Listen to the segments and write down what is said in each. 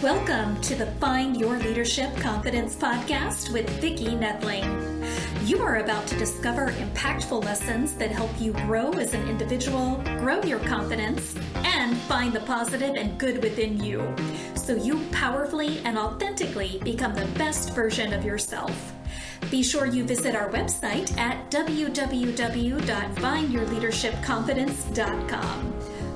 Welcome to the Find Your Leadership Confidence podcast with Vicki Nedling. You are about to discover impactful lessons that help you grow as an individual, grow your confidence, and find the positive and good within you, so you powerfully and authentically become the best version of yourself. Be sure you visit our website at www.findyourleadershipconfidence.com.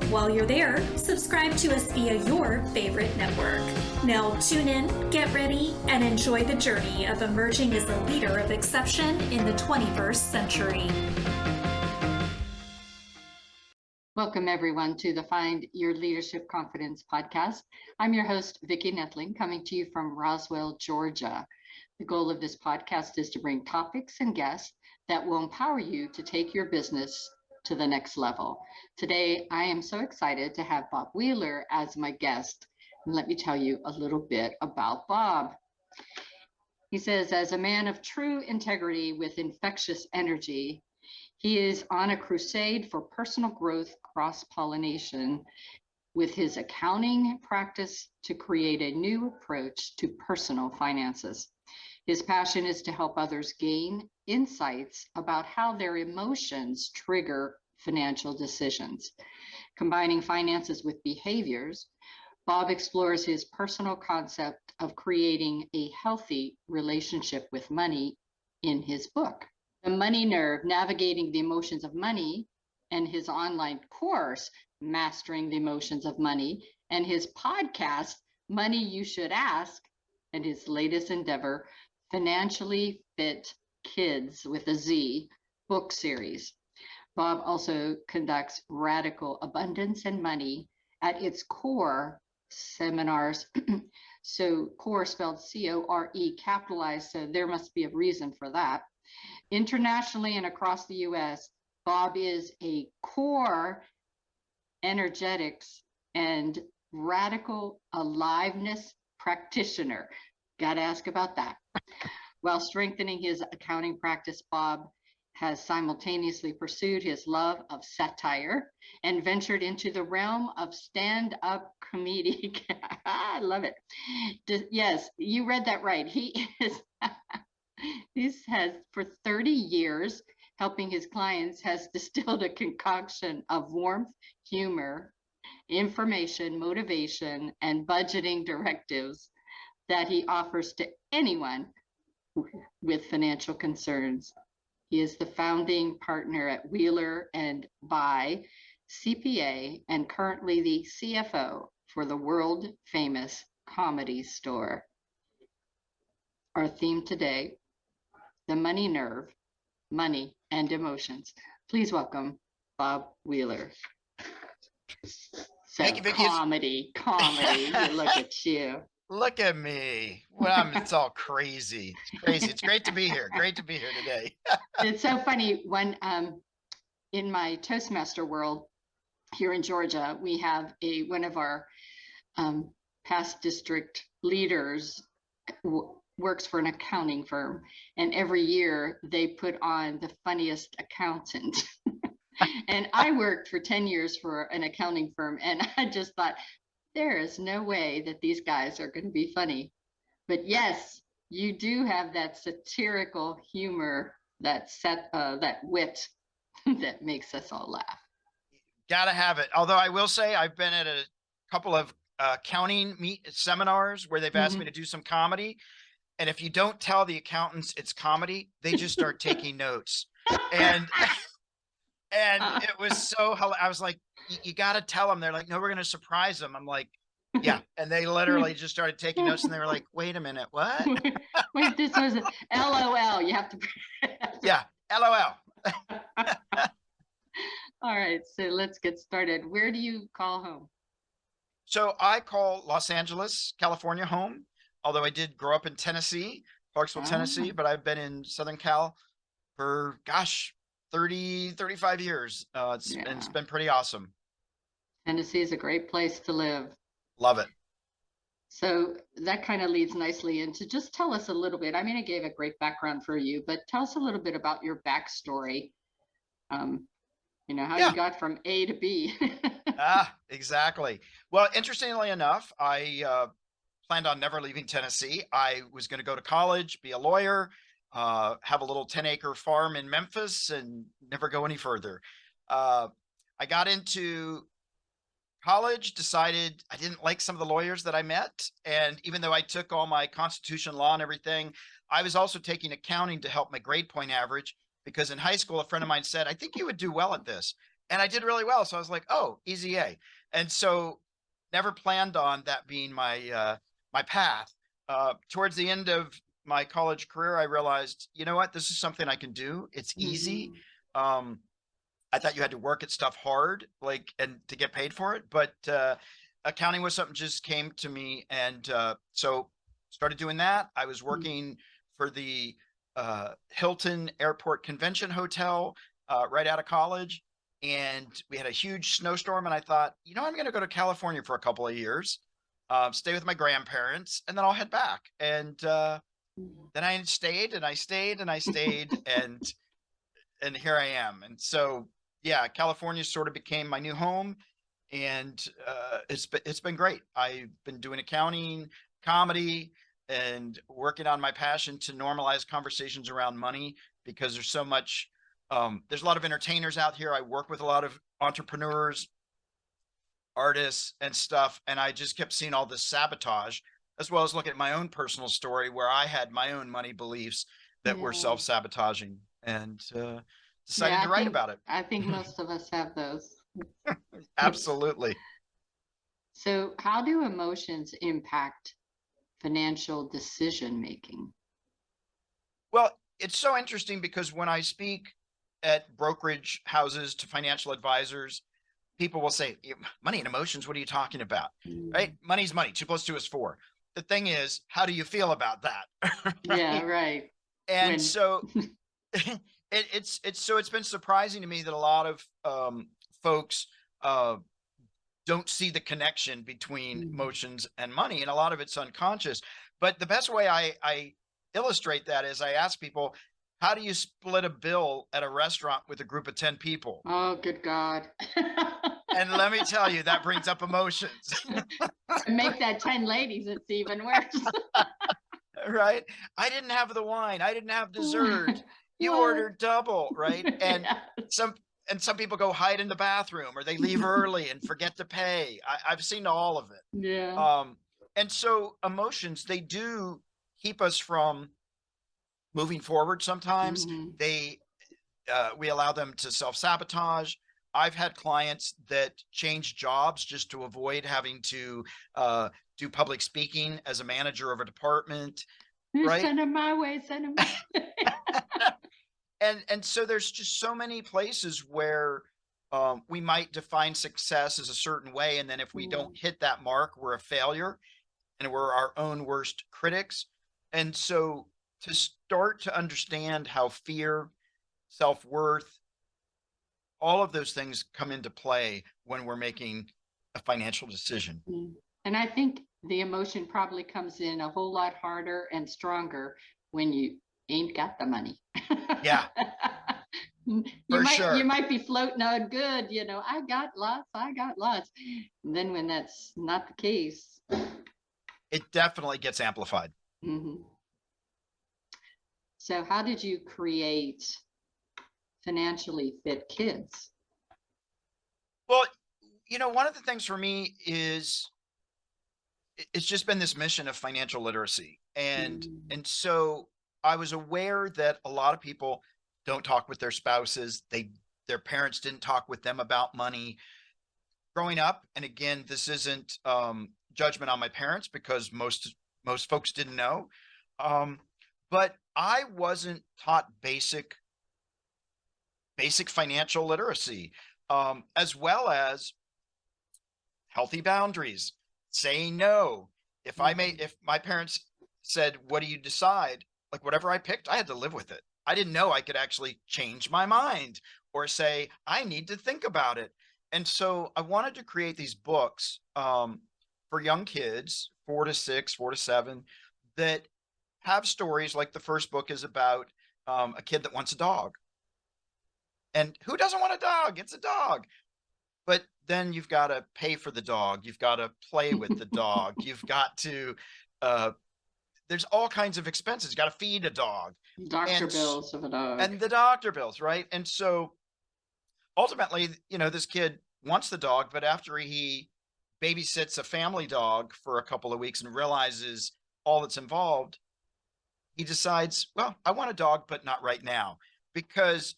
While you're there, subscribe to us via your favorite network. Now tune in, get ready, and enjoy the journey of emerging as a leader of exception in the 21st century. Welcome everyone to the Find Your Leadership Confidence podcast. I'm your host, Vicki Nedling, coming to you from Roswell, Georgia. The goal of this podcast is to bring topics and guests that will empower you to take your business to the next level. Today, I am so excited to have Bob Wheeler as my guest. And let me tell you a little bit about Bob. He says, as a man of true integrity with infectious energy, he is on a crusade for personal growth cross-pollination with his accounting practice to create a new approach to personal finances. His passion is to help others gain insights about how their emotions trigger financial decisions. Combining finances with behaviors, Bob explores his personal concept of creating a healthy relationship with money in his book, The Money Nerve, Navigating the Emotions of Money, and his online course, Mastering the Emotions of Money, and his podcast, Money You Should Ask, and his latest endeavor, Financially Fit Kidz with a Z book series. Bob also conducts Radical Abundance and Money at its core seminars. So core spelled C-O-R-E capitalized, so there must be a reason for that. Internationally and across the US, Bob is a core energetics and radical aliveness practitioner. Got to ask about that. While strengthening his accounting practice, Bob has simultaneously pursued his love of satire and ventured into the realm of stand-up comedy. I love it. Yes, you read that right. He has for 30 years helping his clients, has distilled a concoction of warmth, humor, information, motivation, and budgeting directives that he offers to anyone with financial concerns. He is the founding partner at Wheeler and by CPA and currently the CFO for the world famous Comedy Store. Our theme today, the money nerve, money and emotions. Please welcome Bob Wheeler. So, thank you, Vicki. Comedy, look at you. Look at me. Well, it's all crazy. It's crazy. It's great to be here. Great to be here today. It's so funny when in my Toastmaster world here in Georgia, we have one of our past district leaders works for an accounting firm, and every year they put on the funniest accountant. And I worked for 10 years for an accounting firm, and I just thought, there is no way that these guys are going to be funny. But yes, you do have that satirical humor, that wit that makes us all laugh. Gotta have it. Although I will say I've been at a couple of accounting seminars where they've asked me to do some comedy. And if you don't tell the accountants it's comedy, they just start taking notes. And it was so, I was like, you got to tell them. They're like, no, we're going to surprise them. I'm like, yeah. And they literally just started taking notes, and they were like, wait a minute, what? Wait, this was LOL. You have to. Yeah, LOL. All right, so let's get started. Where do you call home? So I call Los Angeles, California home, although I did grow up in Tennessee, Clarksville, Tennessee, but I've been in Southern Cal for, 35 years. It's been pretty awesome. Tennessee is a great place to live. Love it. So that kind of leads nicely into just tell us a little bit. I mean, I gave a great background for you, but tell us a little bit about your backstory. How you got from A to B. Exactly. Well, interestingly enough, I planned on never leaving Tennessee. I was going to go to college, be a lawyer, have a little 10-acre farm in Memphis, and never go any further. I got into college, decided I didn't like some of the lawyers that I met. And even though I took all my Constitution law and everything, I was also taking accounting to help my grade point average, because in high school, a friend of mine said, I think you would do well at this. And I did really well. So I was like, oh, easy A. And so never planned on that being my path. Towards the end of my college career, I realized, you know what, this is something I can do. It's easy. I thought you had to work at stuff hard, like, and to get paid for it. But accounting was something just came to me. And so started doing that. I was working for the Hilton Airport Convention Hotel right out of college. And we had a huge snowstorm. And I thought, you know, I'm going to go to California for a couple of years, stay with my grandparents, and then I'll head back. And then I stayed and I stayed and I stayed. And here I am. And so, yeah, California sort of became my new home, and it's been great. I've been doing accounting, comedy, and working on my passion to normalize conversations around money, because there's so much. There's a lot of entertainers out here. I work with a lot of entrepreneurs, artists, and stuff, and I just kept seeing all this sabotage, as well as looking at my own personal story where I had my own money beliefs that were self-sabotaging, and decided to write about it. I think most of us have those. Absolutely. So how do emotions impact financial decision making? Well, it's so interesting, because when I speak at brokerage houses to financial advisors, people will say, money and emotions, what are you talking about? Right? Money's money. 2 + 2 is 4. The thing is, how do you feel about that? Right? Yeah, right. And so it's been surprising to me that a lot of folks don't see the connection between emotions and money, and a lot of it's unconscious. But the best way I illustrate that is I ask people, how do you split a bill at a restaurant with a group of 10 people? Oh, good God. And let me tell you, that brings up emotions. To make that 10 ladies, it's even worse. Right? I didn't have the wine. I didn't have dessert. You ordered double, right? And some people go hide in the bathroom, or they leave early and forget to pay. I've seen all of it. Yeah. And so emotions, they do keep us from moving forward. Sometimes we allow them to self-sabotage. I've had clients that change jobs just to avoid having to do public speaking as a manager of a department. Right? Send them my way, send them my way. And so there's just so many places where we might define success as a certain way, and then if we don't hit that mark, we're a failure, and we're our own worst critics. And so to start to understand how fear, self-worth, all of those things come into play when we're making a financial decision. And I think the emotion probably comes in a whole lot harder and stronger when you ain't got the money. Yeah. You might be floating on good, you know, I got lots. And then when that's not the case, it definitely gets amplified. So how did you create Financially Fit Kidz? Well, you know, one of the things for me is it's just been this mission of financial literacy. And so I was aware that a lot of people don't talk with their spouses. Their parents didn't talk with them about money growing up. And again, this isn't judgment on my parents, because most folks didn't know. But I wasn't taught basic financial literacy, as well as healthy boundaries, saying no. If my parents said, what do you decide? Like, whatever I picked, I had to live with it. I didn't know I could actually change my mind or say, I need to think about it. And so I wanted to create these books for young kids, 4 to 6, 4 to 7, that have stories. Like the first book is about a kid that wants a dog. And who doesn't want a dog? It's a dog. but then you've got to pay for the dog. You've got to play with the dog. You've got to, there's all kinds of expenses. You got to feed a dog. Doctor bills of a dog. And the doctor bills, right? And so ultimately, this kid wants the dog, but after he babysits a family dog for a couple of weeks and realizes all that's involved, he decides, well, I want a dog, but not right now, because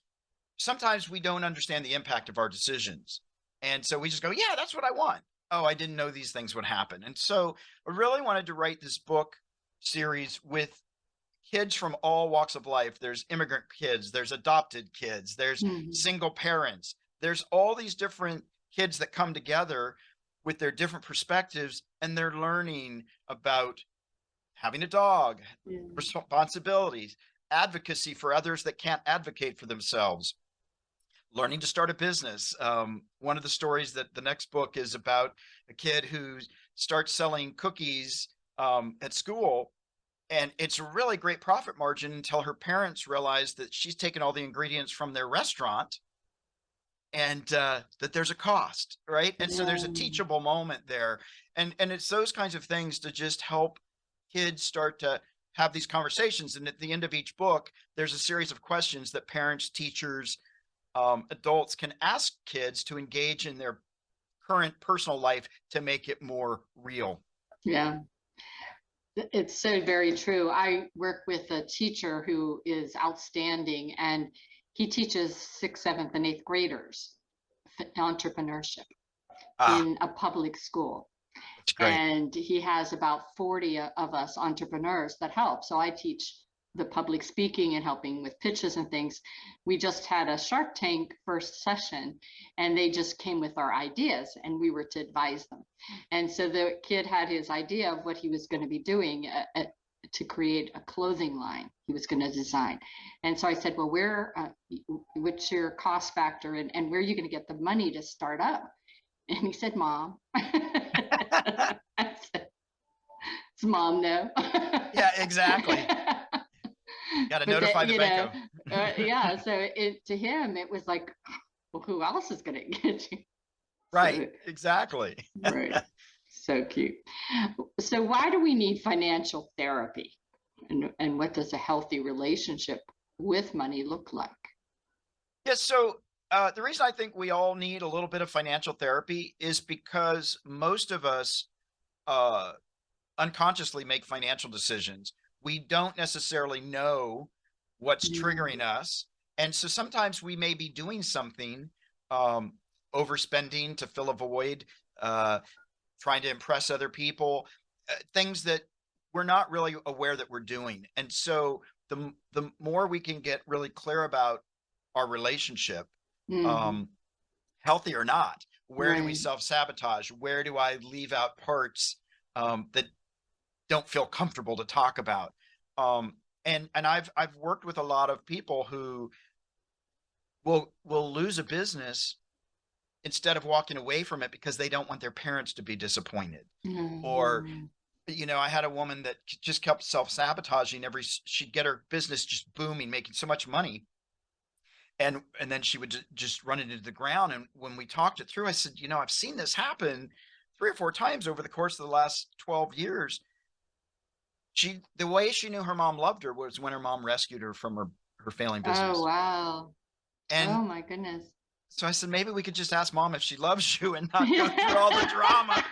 sometimes we don't understand the impact of our decisions. And so we just go, yeah, that's what I want. Oh, I didn't know these things would happen. And so I really wanted to write this book series with kids from all walks of life. There's immigrant kids, there's adopted kids, there's single parents, there's all these different kids that come together with their different perspectives, and they're learning about having a dog, responsibilities, advocacy for others that can't advocate for themselves, learning to start a business. One of the stories that the next book is about a kid who starts selling cookies at school, and it's a really great profit margin until her parents realize that she's taken all the ingredients from their restaurant and that there's a cost, right? And so there's a teachable moment there. And it's those kinds of things to just help kids start to have these conversations. And at the end of each book, there's a series of questions that parents, teachers, adults can ask kids to engage in their current personal life to make it more real. Yeah, it's so very true. I work with a teacher who is outstanding, and he teaches 6th, 7th, and 8th graders entrepreneurship in a public school. That's great. And he has about 40 of us entrepreneurs that help. So I teach the public speaking and helping with pitches and things. We just had a Shark Tank first session, and they just came with our ideas, and we were to advise them. And so the kid had his idea of what he was going to be doing to create a clothing line he was going to design. And so I said, well, what's your cost factor, and where are you going to get the money to start up? And he said, Mom. I said, it's Mom, no. Yeah, exactly. Got to notify the banco. Yeah, so to him, it was like, well, who else is going to get you? Right, so, exactly. Right. So cute. So why do we need financial therapy? And what does a healthy relationship with money look like? Yeah, so the reason I think we all need a little bit of financial therapy is because most of us unconsciously make financial decisions. We don't necessarily know what's triggering us. And so sometimes we may be doing something, overspending to fill a void, trying to impress other people, things that we're not really aware that we're doing. And so the more we can get really clear about our relationship, healthy or not, where do we self-sabotage? Where do I leave out parts that don't feel comfortable to talk about? And I've worked with a lot of people who will lose a business instead of walking away from it because they don't want their parents to be disappointed. Or, I had a woman that just kept self-sabotaging. She'd get her business just booming, making so much money. And then she would just run it into the ground. And when we talked it through, I said, I've seen this happen 3 or 4 times over the course of the last 12 years. The way she knew her mom loved her was when her mom rescued her from her failing business. Oh, wow. And oh my goodness. So I said, maybe we could just ask Mom if she loves you and not go through all the drama,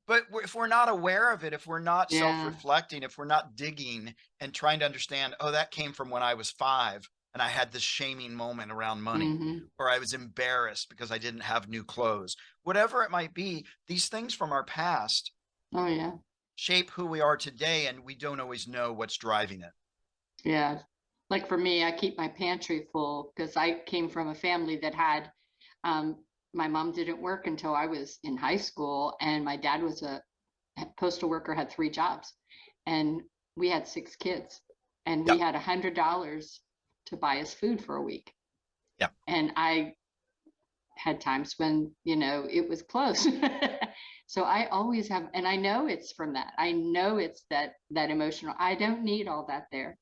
But if we're not aware of it, if we're not self-reflecting, if we're not digging and trying to understand, oh, that came from when I was 5 and I had this shaming moment around money, or I was embarrassed because I didn't have new clothes, whatever it might be, these things from our past shape who we are today, and we don't always know what's driving it. Yeah. Like for me, I keep my pantry full because I came from a family that had, my mom didn't work until I was in high school, and my dad was a postal worker, had 3 jobs, and we had 6 kids, and we had $100 to buy us food for a week. Yep. And I had times when, it was close. So I always have, and I know it's from that. I know it's that emotional, I don't need all that there.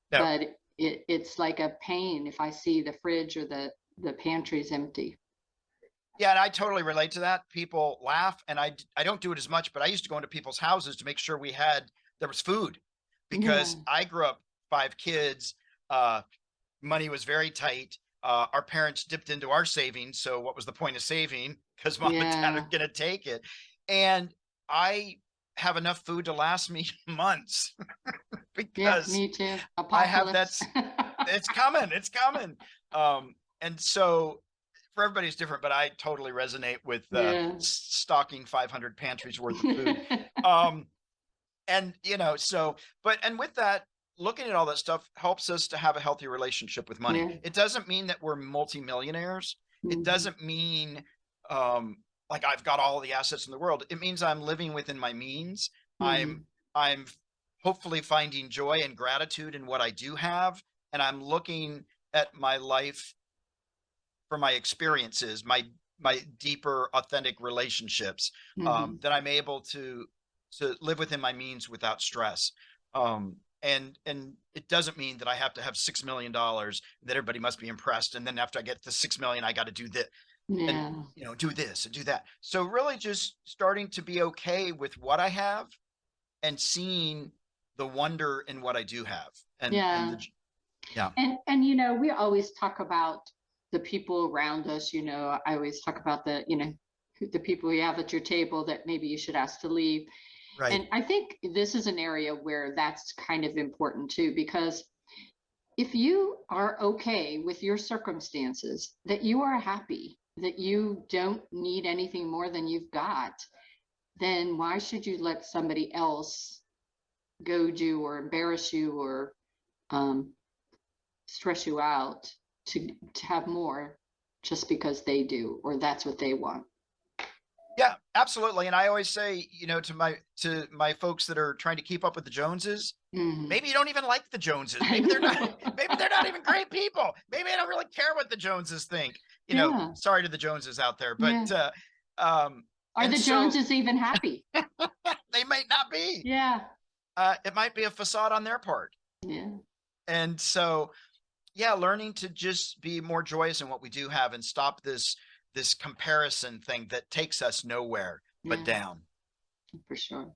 No. But it's like a pain if I see the fridge or the pantry's empty. Yeah, and I totally relate to that. People laugh, and I don't do it as much, but I used to go into people's houses to make sure there was food, because Yeah. I grew up 5 kids. Money was very tight. Our parents dipped into our savings, so what was the point of saving? Because mom and dad are Yeah. going to take it. And I have enough food to last me months Yeah, because me too. I have Apocalypse. it's coming, it's coming. And so for everybody's different, but I totally resonate with Yeah. stocking 500 pantries worth of food. And and with that, looking at all that stuff helps us to have a healthy relationship with money. Yeah. It doesn't mean that we're multimillionaires. It Mhm. doesn't mean like I've got all the assets in the world. It means I'm living within my means. Mhm. I'm hopefully finding joy and gratitude in what I do have, and I'm looking at my life for my experiences, my deeper authentic relationships, Mhm. that I'm able to live within my means without stress. And it doesn't mean that I have to have $6 million, that everybody must be impressed, and then after I get the 6 million, I got to do this and Yeah. do this and do that. So really just starting to be okay with what I have and seeing the wonder in what I do have. And Yeah. yeah. And we always talk about the people around us. I always talk about the people you have at your table that maybe you should ask to leave. Right. And I think this is an area where that's kind of important too, because if you are okay with your circumstances, that you are happy, that you don't need anything more than you've got, then why should you let somebody else goad you or embarrass you or um, stress you out to have more just because they do or that's what they want? Yeah, absolutely. And I always say, to my folks that are trying to keep up with the Joneses, Mhm. maybe you don't even like the Joneses. I Maybe they're not, know. maybe they're not even great people. Maybe I don't really care what the Joneses think. Yeah, Sorry to the Joneses out there, but yeah. um Are and the so Joneses even happy? they might not be. Yeah, It might be a facade on their part. yeah, And so yeah, learning to just be more joyous in what we do have and stop this comparison thing that takes us nowhere but yeah, down. for sure.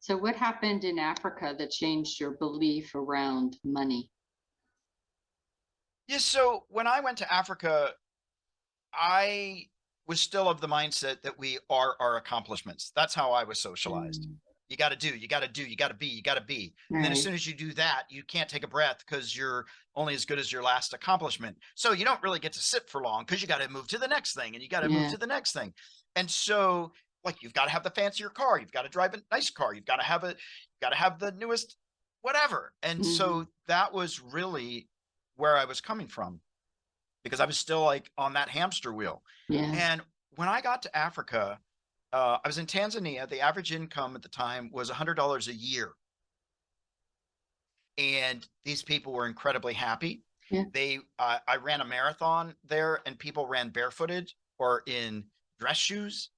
So what happened in Africa that changed your belief around money? Yeah, so when I went to Africa, I was still of the mindset that we are our accomplishments. That's how I was socialized. Mm, You got to do, you got to do, you got to be, you got to be. And then as right. soon as you do that, you can't take a breath because you're only as good as your last accomplishment. So you don't really get to sit for long because you got to move to the next thing and you got to move Yeah. to the next thing. And so like you've got to have the fancier car, you've got to drive a nice car, you've got to have the newest whatever. And Hmm. so that was really where I was coming from, because I was still like on that hamster wheel. Yeah. And when I got to Africa, I was in Tanzania. The average income at the time was $100 a year. And these people were incredibly happy. Yeah. I ran a marathon there and people ran barefooted or in dress shoes,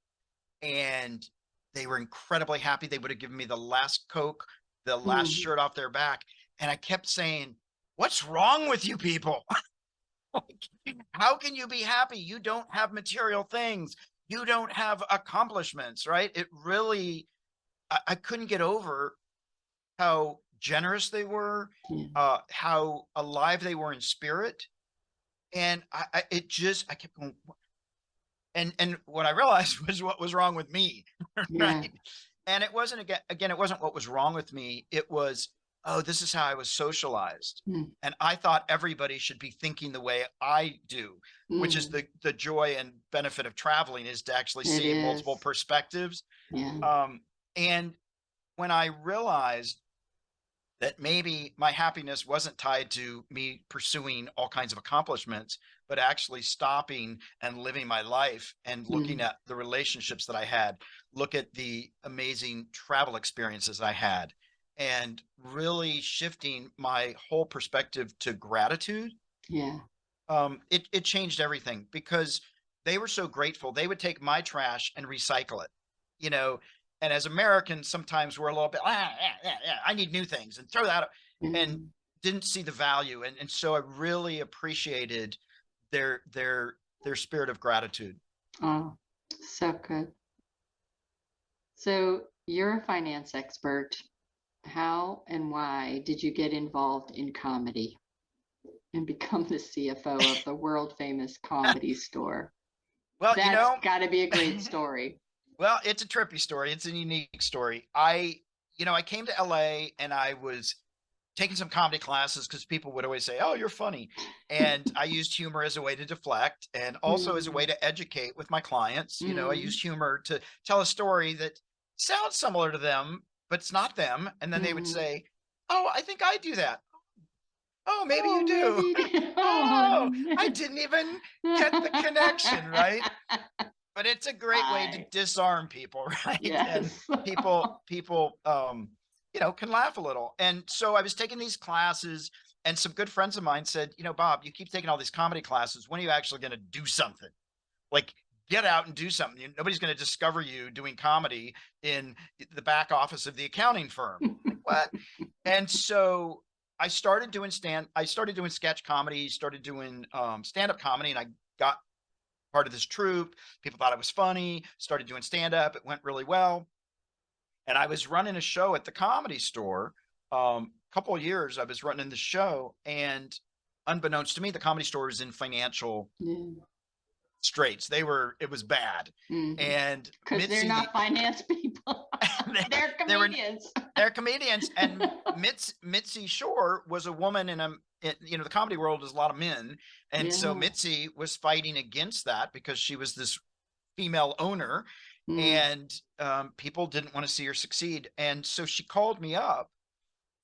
and they were incredibly happy. They would have given me the last Coke, the last Hmm. shirt off their back. And I kept saying, what's wrong with you people? Like, how can you be happy? You don't have material things. You don't have accomplishments, right? It really, I couldn't get over how generous they were, Yeah. how alive they were in spirit. And I kept going, and what I realized was what was wrong with me, Yeah. right? And it wasn't again, it wasn't what was wrong with me. It was, oh, this is how I was socialized. Mm. And I thought everybody should be thinking the way I do, which is Mm. the joy and benefit of traveling, is to actually It see is. multiple perspectives. Yeah. And when I realized that maybe my happiness wasn't tied to me pursuing all kinds of accomplishments, but actually stopping and living my life and looking Mm. at the relationships that I had, look at the amazing travel experiences I had, and really shifting my whole perspective to gratitude. Yeah. It changed everything, because they were so grateful. They would take my trash and recycle it, you know. And as Americans, sometimes we're a little bit, I need new things and throw that. And Mm. didn't see the value. And so I really appreciated their spirit of gratitude. Oh, so good. So you're a finance expert. How and why did you get involved in comedy and become the CFO of the world famous Comedy Store? Well, That's got to be a great story. well, it's a trippy story. It's a unique story. I came to LA and I was taking some comedy classes because people would always say, "Oh, you're funny." And I used humor as a way to deflect and also as a way to educate with my clients. I used humor to tell a story that sounds similar to them, but it's not them. And then they would say, "Oh, I think I do that." Oh, maybe you do. Oh, I didn't even get the connection, right? But it's a great way to disarm people, right? Yes. And people can laugh a little. And so I was taking these classes and some good friends of mine said, Bob, you keep taking all these comedy classes. When are you actually going to do something? Like, get out and do something. Nobody's going to discover you doing comedy in the back office of the accounting firm. Like, what? And so I started doing sketch comedy, started doing stand-up comedy, and I got part of this troupe. People thought it was funny, started doing stand-up. It went really well. And I was running a show at the Comedy Store. Couple of years I was running the show, and unbeknownst to me, the Comedy Store was in financial straits. It was bad. And because they're not finance people. They're comedians. They're comedians. And Mitzi Shore was a woman the comedy world is a lot of men. And so Mitzi was fighting against that because she was this female owner and people didn't want to see her succeed. And so she called me up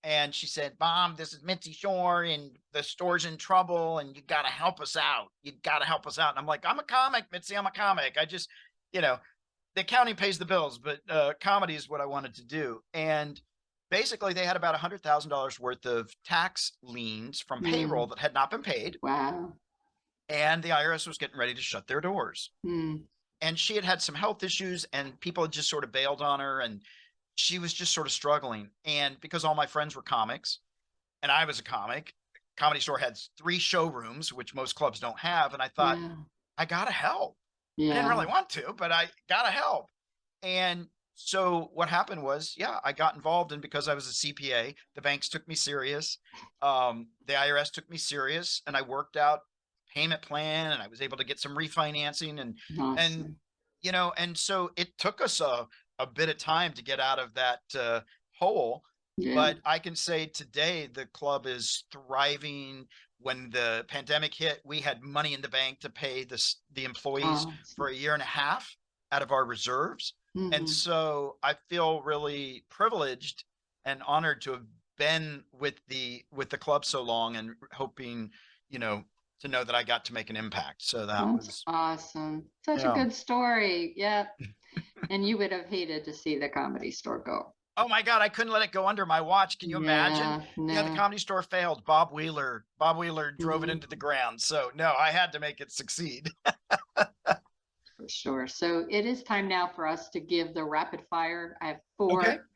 and she said, "Mom, this is Mitzi Shore and the store's in trouble and you got to help us out. You got to help us out." And I'm like, "I'm a comic, Mitzi. I'm a comic. I just, the accounting pays the bills, but comedy is what I wanted to do." And basically they had about $100,000 worth of tax liens from payroll that had not been paid. Wow. And the IRS was getting ready to shut their doors. And she had some health issues and people had just sort of bailed on her and she was just sort of struggling. And because all my friends were comics and I was a comic, Comedy Store had 3 showrooms, which most clubs don't have. And I thought, I got to help. I didn't really want to, but I got to help. And so what happened was, I got involved. And because I was a CPA, the banks took me serious. The IRS took me serious and I worked out payment plan and I was able to get some refinancing and so it took us a bit of time to get out of that hole. But I can say today the club is thriving. When the pandemic hit, we had money in the bank to pay the employees for a year and a half out of our reserves. And so I feel really privileged and honored to have been with the club so long and hoping, to know that I got to make an impact. So that's was awesome. Such a good story. Yeah. And you would have hated to see the Comedy Store go. Oh my God, I couldn't let it go under my watch. Can you imagine? No. The Comedy Store failed. Bob Wheeler drove it into the ground. So no, I had to make it succeed. For sure. So it is time now for us to give the rapid fire. I have 4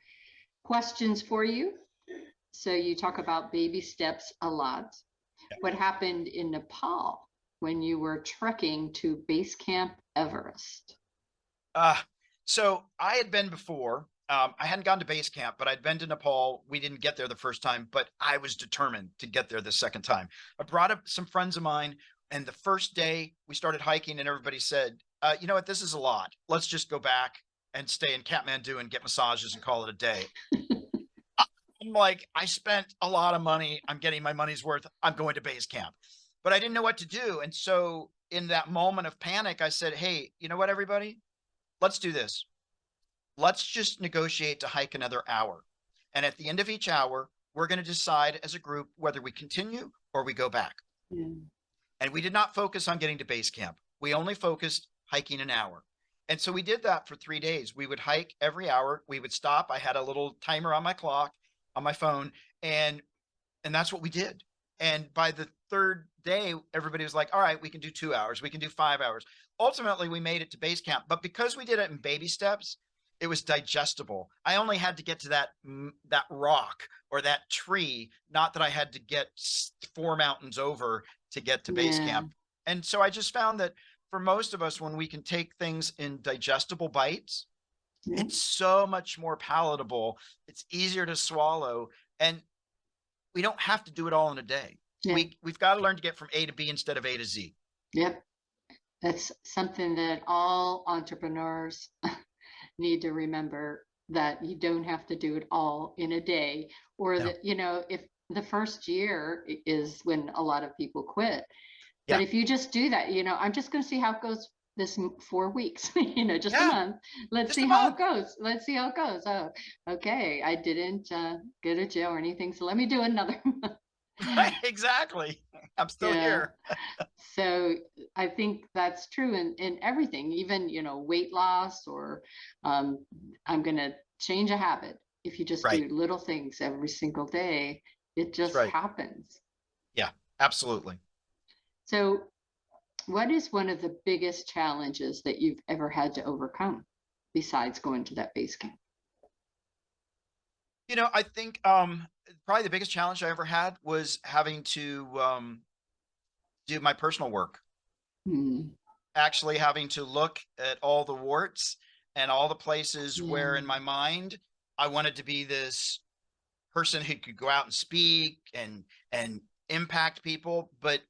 questions for you. So you talk about baby steps a lot. What happened in Nepal when you were trekking to Base Camp Everest? So I had been before. I hadn't gone to base camp, but I'd been to Nepal. We didn't get there the first time, but I was determined to get there the second time. I brought up some friends of mine, and the first day we started hiking and everybody said, "You know what, this is a lot. Let's just go back and stay in Kathmandu and get massages and call it a day." I'm like, I spent a lot of money. I'm getting my money's worth. I'm going to base camp, but I didn't know what to do. And so in that moment of panic, I said, "Hey, you know what, everybody, let's do this. Let's just negotiate to hike another hour. And at the end of each hour, we're going to decide as a group whether we continue or we go back." And we did not focus on getting to base camp. We only focused hiking an hour. And so we did that for 3 days. We would hike every hour. We would stop. I had a little timer on my clock, on my phone, and that's what we did. And by the 3rd day, everybody was like, "All right, we can do 2 hours. We can do 5 hours." Ultimately, we made it to base camp. But because we did it in baby steps, it was digestible. I only had to get to that rock or that tree, not that I had to get 4 mountains over to get to base Yeah. camp. And so I just found that for most of us, when we can take things in digestible bites, Yeah. it's so much more palatable. It's easier to swallow, and we don't have to do it all in a day. Yeah. We've got to learn to get from A to B instead of A to Z. Yep. That's something that all entrepreneurs need to remember, that you don't have to do it all in a day, or No. that, if the first year is when a lot of people quit. Yeah. But if you just do that, I'm just going to see how it goes this 4 weeks, just a Yeah. month. Let's Just see a how it month. goes. Let's see how it goes. Oh, okay. I didn't go to jail or anything, so let me do another month. Exactly. I'm still Yeah. here. So I think that's true in everything, even, weight loss, or I'm going to change a habit. If you just Right. do little things every single day, it That's just right. happens. Yeah, absolutely. So what is one of the biggest challenges that you've ever had to overcome besides going to that base camp? I think probably the biggest challenge I ever had was having to do my personal work. Hmm. Actually having to look at all the warts and all the places where Yeah. in my mind I wanted to be this person who could go out and speak and impact people, but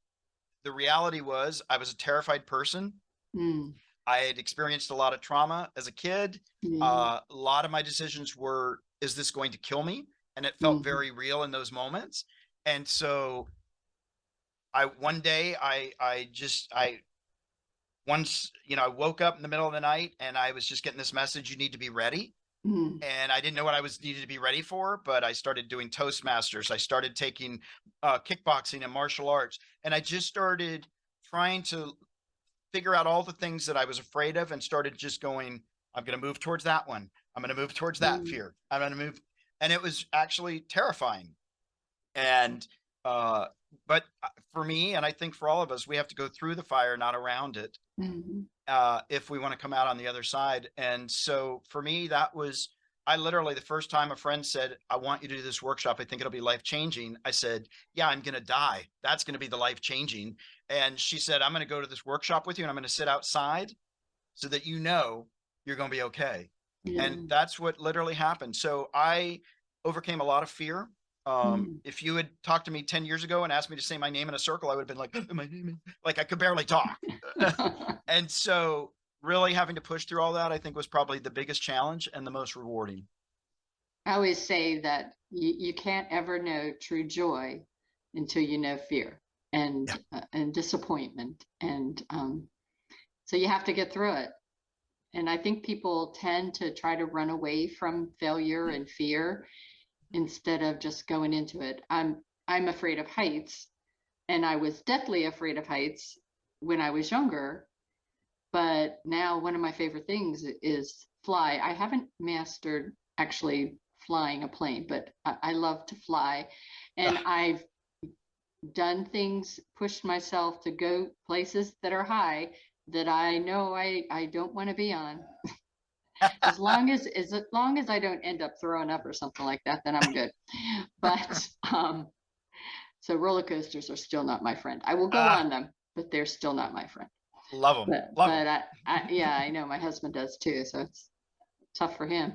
the reality was I was a terrified person. Mm. I had experienced a lot of trauma as a kid. Yeah. A lot of my decisions were, is this going to kill me? And it felt Mhm. very real in those moments. And so one day once, I woke up in the middle of the night and I was just getting this message, you need to be ready. Mm. And I didn't know what I was needed to be ready for, but I started doing Toastmasters. I started taking kickboxing and martial arts. And I just started trying to figure out all the things that I was afraid of and started just going, I'm going to move towards that one. I'm going to move towards that Mm. fear. I'm going to move. And it was actually terrifying. And, but for me, and I think for all of us, we have to go through the fire, not around it, Mhm. if we want to come out on the other side. And so for me, I literally, the first time a friend said, I want you to do this workshop, I think it'll be life changing. I said, yeah, I'm going to die. That's going to be the life changing. And she said, I'm going to go to this workshop with you and I'm going to sit outside so that you're going to be okay. Yeah. And that's what literally happened. So I overcame a lot of fear. Mm. If you had talked to me 10 years ago and asked me to say my name in a circle, I would have been like, my name, like I could barely talk. And so really having to push through all that, I think was probably the biggest challenge and the most rewarding. I always say that you can't ever know true joy until you know fear and Yeah. and disappointment, and so you have to get through it. And I think people tend to try to run away from failure and fear instead of just going into it. I'm afraid of heights, and I was deathly afraid of heights when I was younger. But now one of my favorite things is fly. I haven't mastered actually flying a plane, but I love to fly. And I've done things, pushed myself to go places that are high that I know I don't want to be on. As long as I don't end up throwing up or something like that, then I'm good. But so roller coasters are still not my friend. I will go on them, but they're still not my friend. Love them. But Love them. yeah, I know my husband does too, so it's tough for him.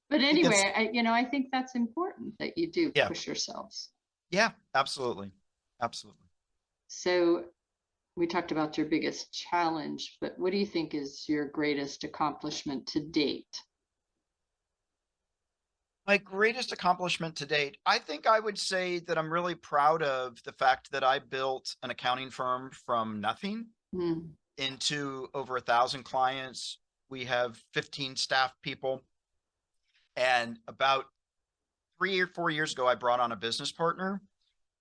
But anyway, I think that's important that you do Yeah. push yourselves. Yeah, absolutely. Absolutely. So we talked about your biggest challenge, but what do you think is your greatest accomplishment to date? My greatest accomplishment to date, I think I would say that I'm really proud of the fact that I built an accounting firm from nothing Mm. into over 1,000 clients. We have 15 staff people. And about 3 or 4 years ago, I brought on a business partner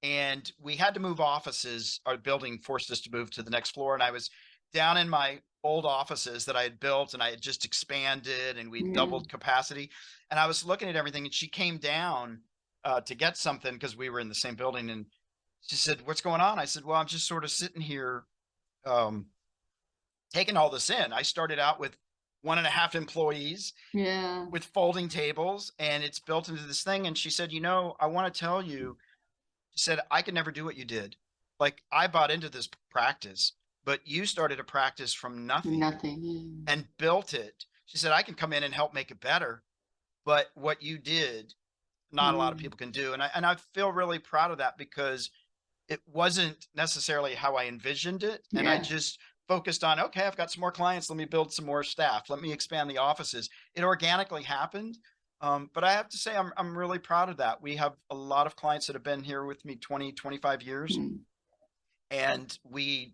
and we had to move offices. Our building forced us to move to the next floor. And I was down in my old offices that I had built and I had just expanded and we Yeah. doubled capacity. And I was looking at everything and she came down to get something because we were in the same building. And she said, what's going on? I said, well, I'm just sort of sitting here taking all this in. I started out with 1.5 employees Yeah. with folding tables, and it's built into this thing. And she said, I want to tell you, she said, I could never do what you did. Like, I bought into this practice, but you started a practice from nothing and built it. She said, I can come in and help make it better, but what you did, not a lot of people can do. And I feel really proud of that, because it wasn't necessarily how I envisioned it. And I just focused on, okay, I've got some more clients. Let me build some more staff. Let me expand the offices. It organically happened. But I have to say, I'm really proud of that. We have a lot of clients that have been here with me 20, 25 years. And we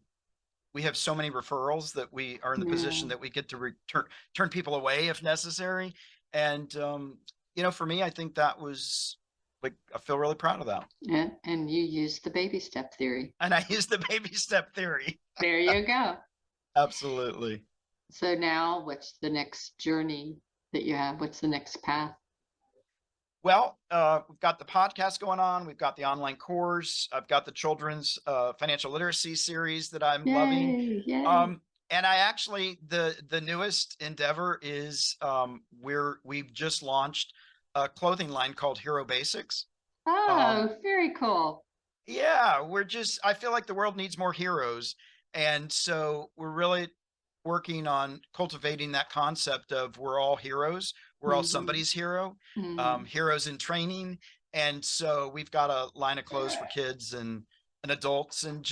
have so many referrals that we are in the position that we get to turn people away if necessary. And, for me, I think that was, like, I feel really proud of that. Yeah, and you used the baby step theory. And I used the baby step theory. There you go. Absolutely. So now what's the next journey that you have? What's the next path? Well, we've got the podcast going on. We've got the online course. I've got the children's financial literacy series that I'm loving. Yay. And I actually, the newest endeavor is we've just launched a clothing line called Hero Basics. Oh, very cool. Yeah, I feel like the world needs more heroes. And so we're really working on cultivating that concept of we're all heroes. We're all somebody's hero, heroes in training. And so we've got a line of clothes for kids and adults and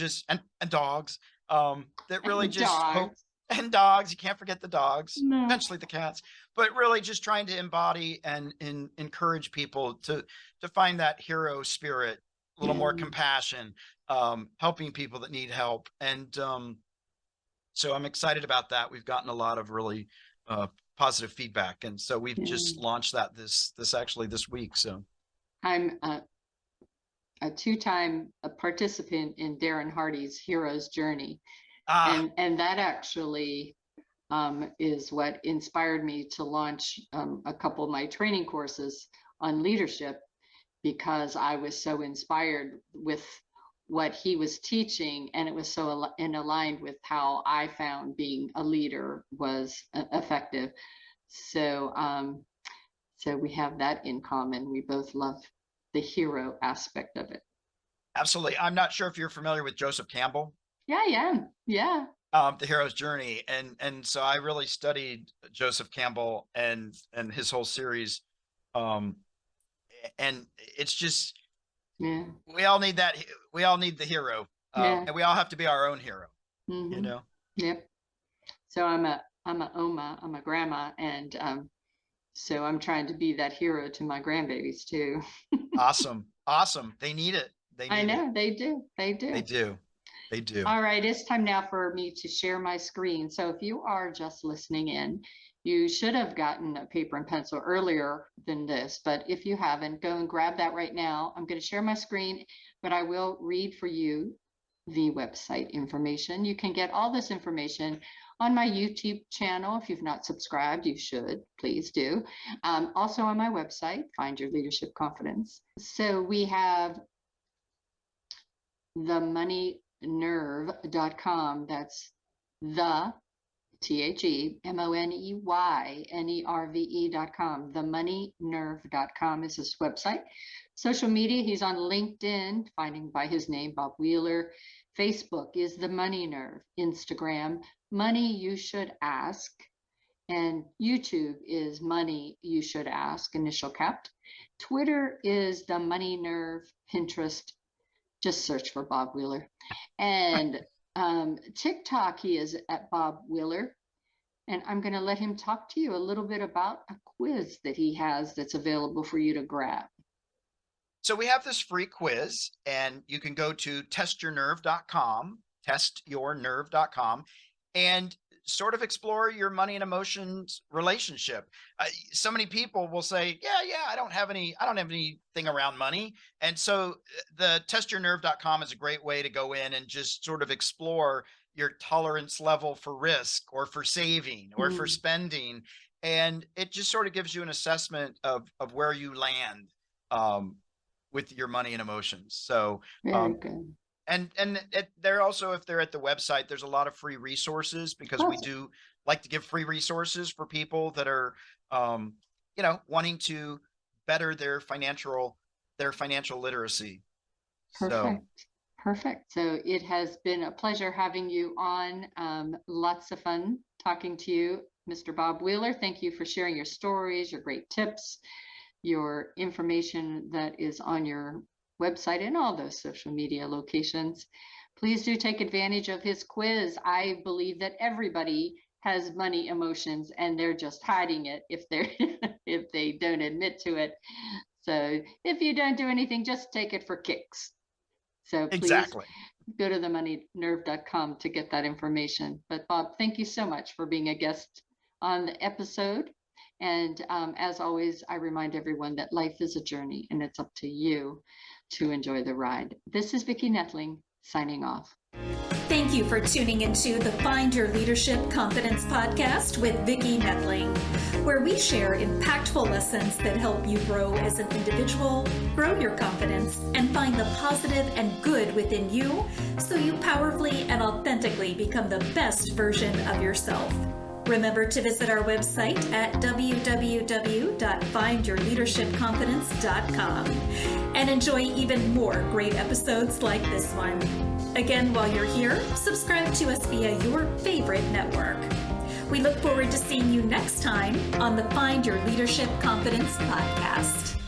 dogs that really just hope. And dogs, you can't forget the dogs, eventually the cats, but really just trying to embody and encourage people to find that hero spirit, a little more compassion, helping people that need help. And so I'm excited about that. We've gotten a lot of really positive feedback. And so we've just launched that this week. So I'm a 2-time participant in Darren Hardy's Hero's Journey. And that actually is what inspired me to launch a couple of my training courses on leadership, because I was so inspired with what he was teaching, and it was so aligned with how I found being a leader was effective. So so we have that in common. We both love the hero aspect of it. Absolutely. I'm not sure if you're familiar with Joseph Campbell. Yeah, I am. Yeah. The Hero's Journey. And so I really studied Joseph Campbell and his whole series. And it's just, we all need that. We all need the hero. And we all have to be our own hero, Yep. So I'm a Oma, I'm a grandma. And so I'm trying to be that hero to my grandbabies too. Awesome. They need it. I know. They do. They do. All right, it's time now for me to share my screen. So if you are just listening in, you should have gotten a paper and pencil earlier than this, but if you haven't, go and grab that right now. I'm going to share my screen, but I will read for you the website information. You can get all this information on my YouTube channel. If you've not subscribed, you should, please do. Also on my website, Find Your Leadership Confidence. So we have themoneynerve.com. That's the TheMoneyNerve.com. Themoneynerve.com is his website. Social media, he's on LinkedIn, finding by his name, Bob Wheeler. Facebook is The Money Nerve. Instagram, Money You Should Ask. And YouTube is Money You Should Ask, initial capped. Twitter is The Money Nerve. Pinterest, just search for Bob Wheeler. And TikTok, he is at Bob Wheeler. And I'm going to let him talk to you a little bit about a quiz that he has that's available for you to grab. So we have this free quiz, and you can go to testyournerve.com, and sort of explore your money and emotions relationship. So many people will say, yeah, I don't have anything around money. And so the testyournerve.com is a great way to go in and just sort of explore your tolerance level for risk or for saving or for spending. And it just sort of gives you an assessment of where you land with your money and emotions. So, Very good. And they're also, if they're at the website, there's a lot of free resources, because we do like to give free resources for people that are, wanting to better their financial literacy. Perfect. Perfect. So it has been a pleasure having you on. Lots of fun talking to you, Mr. Bob Wheeler. Thank you for sharing your stories, your great tips, your information that is on your website and all those social media locations. Please do take advantage of his quiz. I believe that everybody has money emotions and they're just hiding it if they don't admit to it. So if you don't do anything, just take it for kicks. So please Exactly. go to themoneynerve.com to get that information. But Bob, thank you so much for being a guest on the episode. And as always, I remind everyone that life is a journey and it's up to you to enjoy the ride. This is Vicki Nettling signing off. Thank you for tuning into the Find Your Leadership Confidence podcast with Vicki Nettling, where we share impactful lessons that help you grow as an individual, grow your confidence, and find the positive and good within you so you powerfully and authentically become the best version of yourself. Remember to visit our website at www.findyourleadershipconfidence.com and enjoy even more great episodes like this one. Again, while you're here, subscribe to us via your favorite network. We look forward to seeing you next time on the Find Your Leadership Confidence podcast.